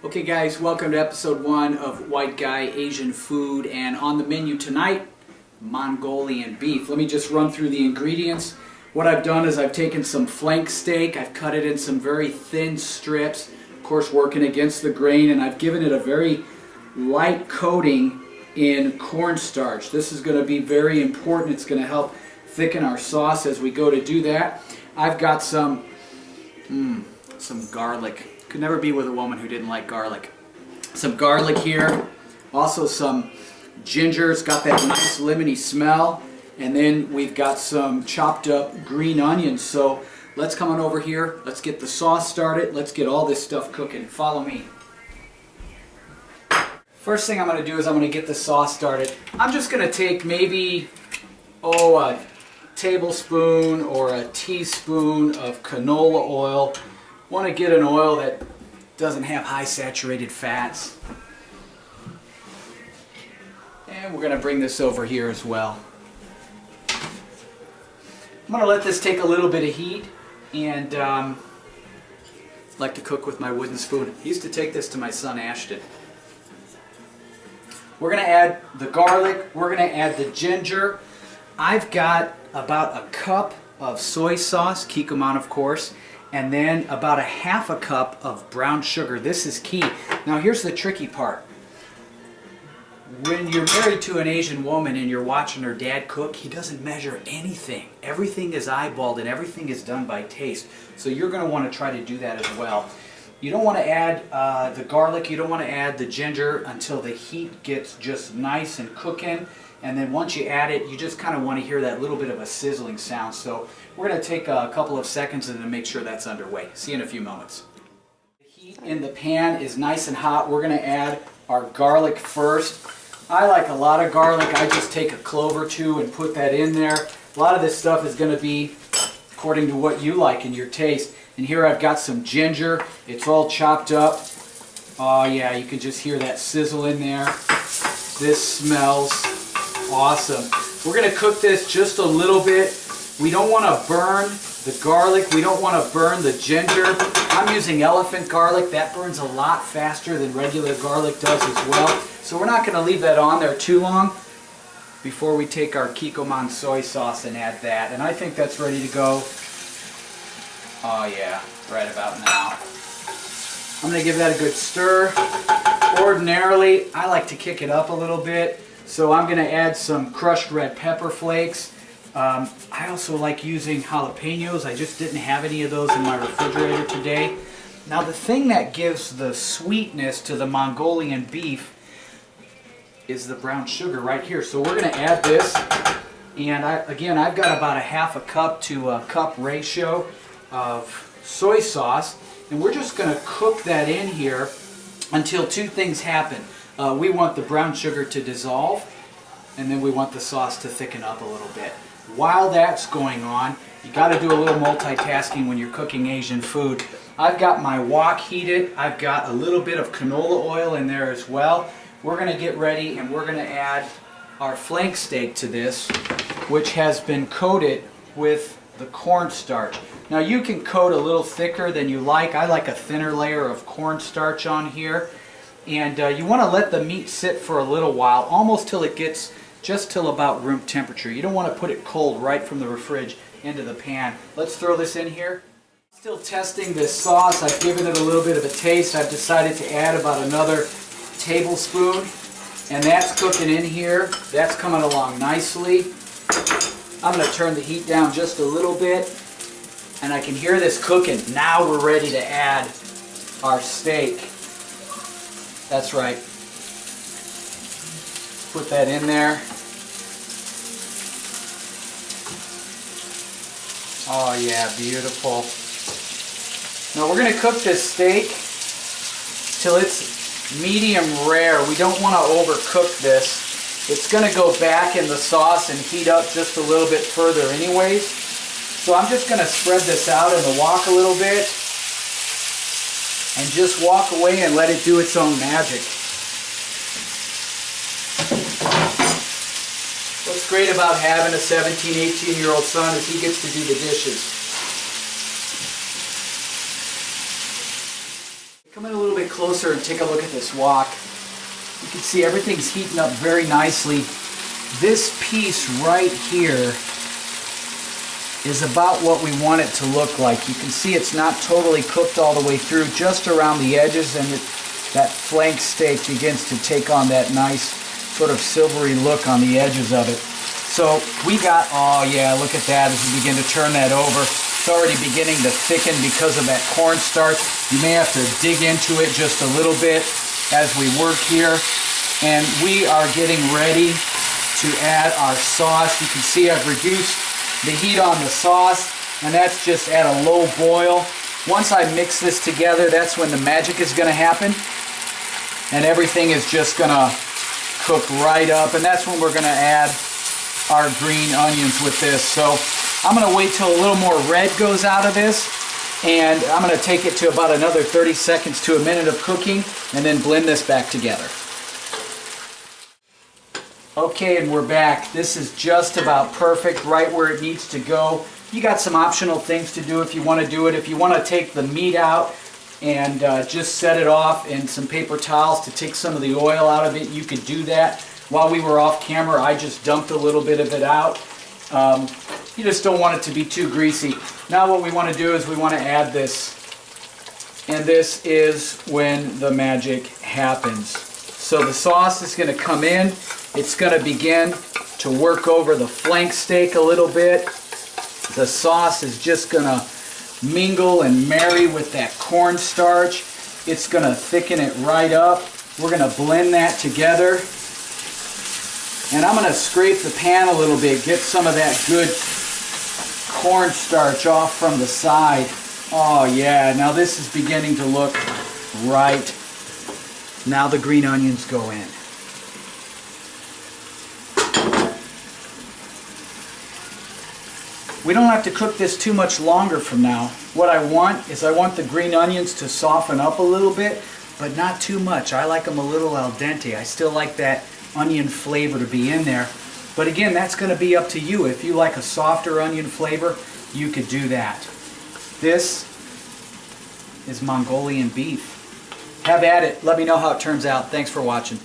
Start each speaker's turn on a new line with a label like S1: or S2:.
S1: Okay guys, welcome to episode 1 of White Guy Asian Food, and on the menu tonight, Mongolian beef. Let me just run through the ingredients. What I've done is I've taken some flank steak, I've cut it in some very thin strips, of course working against the grain, and I've given it a very light coating in cornstarch. This is going to be very important. It's going to help thicken our sauce as we go to do that. I've got some garlic. Could never be with a woman who didn't like garlic. Some garlic here, also some ginger. It's got that nice lemony smell, and then we've got some chopped up green onions. So let's come on over here, let's get the sauce started, let's get all this stuff cooking. Follow me. First thing I'm going to do is I'm going to get the sauce started. I'm just going to take maybe a tablespoon or a teaspoon of canola oil. Want to get an oil that doesn't have high saturated fats. And we're going to bring this over here as well. I'm going to let this take a little bit of heat, and like to cook with my wooden spoon. I used to take this to my son Ashton. We're going to add the garlic, we're going to add the ginger. I've got about a cup of soy sauce, Kikkoman of course, and then about a half a cup of brown sugar. This is key. Now here's the tricky part. When you're married to an Asian woman and you're watching her dad cook, he doesn't measure anything. Everything is eyeballed and everything is done by taste. So you're going to want to try to do that as well. You don't want to add the garlic, you don't want to add the ginger until the heat gets just nice and cooking. And then once you add it, you just kind of want to hear that little bit of a sizzling sound. So we're going to take a couple of seconds and then make sure that's underway. See you in a few moments. The heat in the pan is nice and hot. We're going to add our garlic first. I like a lot of garlic. I just take a clove or two and put that in there. A lot of this stuff is going to be according to what you like and your taste. And here I've got some ginger. It's all chopped up. Oh yeah, you can just hear that sizzle in there. This smells awesome. We're going to cook this just a little bit. We don't want to burn the garlic. We don't want to burn the ginger. I'm using elephant garlic. That burns a lot faster than regular garlic does as well. So we're not going to leave that on there too long before we take our Kikkoman soy sauce and add that. And I think that's ready to go. Oh yeah, right about now. I'm going to give that a good stir. Ordinarily, I like to kick it up a little bit. So I'm going to add some crushed red pepper flakes. I also like using jalapenos. I just didn't have any of those in my refrigerator today. Now the thing that gives the sweetness to the Mongolian beef is the brown sugar right here. So we're going to add this. And again, I've got about a half a cup to a cup ratio of soy sauce. And we're just going to cook that in here until two things happen. We want the brown sugar to dissolve, and then we want the sauce to thicken up a little bit. While that's going on, you got to do a little multitasking when you're cooking Asian food. I've got my wok heated. I've got a little bit of canola oil in there as well. We're going to get ready and we're going to add our flank steak to this, which has been coated with the cornstarch. Now you can coat a little thicker than you like. I like a thinner layer of cornstarch on here. And you want to let the meat sit for a little while, almost till it gets just till about room temperature. You don't want to put it cold right from the fridge into the pan. Let's throw this in here. Still testing this sauce. I've given it a little bit of a taste. I've decided to add about another tablespoon, and that's cooking in here. That's coming along nicely. I'm going to turn the heat down just a little bit, and I can hear this cooking. Now we're ready to add our steak. That's right. Put that in there. Oh yeah, beautiful. Now we're going to cook this steak till it's medium rare. We don't want to overcook this. It's going to go back in the sauce and heat up just a little bit further anyways. So I'm just going to spread this out in the wok a little bit and just walk away and let it do its own magic. What's great about having a 17, 18-year-old son is he gets to do the dishes. Come in a little bit bit closer and take a look at this wok. You can see everything's heating up very nicely. This piece right here is about what we want it to look like. You can see it's not totally cooked all the way through, just around the edges, and that flank steak begins to take on that nice sort of silvery look on the edges of it. So we got, oh yeah, look at that as we begin to turn that over. It's already beginning to thicken because of that cornstarch. You may have to dig into it just a little bit as we work here. And we are getting ready to add our sauce. You can see I've reduced the heat on the sauce, and that's just at a low boil. Once I mix this together, that's when the magic is going to happen, and everything is just going to cook right up, and that's when we're going to add our green onions with this. So I'm going to wait till a little more red goes out of this, and I'm going to take it to about another 30 seconds to a minute of cooking, and then blend this back together. Okay, and we're back. This is just about perfect, right where it needs to go. You got some optional things to do if you want to do it. If you want to take the meat out and just set it off in some paper towels to take some of the oil out of it, you could do that. While we were off camera, I just dumped a little bit of it out. You just don't want it to be too greasy. Now what we want to do is we want to add this. And this is when the magic happens. So the sauce is going to come in. It's going to begin to work over the flank steak a little bit. The sauce is just going to mingle and marry with that cornstarch. It's going to thicken it right up. We're going to blend that together. And I'm going to scrape the pan a little bit, get some of that good cornstarch off from the side. Oh yeah, now this is beginning to look right. Now the green onions go in. We don't have to cook this too much longer from now. What I want is I want the green onions to soften up a little bit, but not too much. I like them a little al dente. I still like that onion flavor to be in there. But again, that's going to be up to you. If you like a softer onion flavor, you could do that. This is Mongolian beef. Have at it. Let me know how it turns out. Thanks for watching.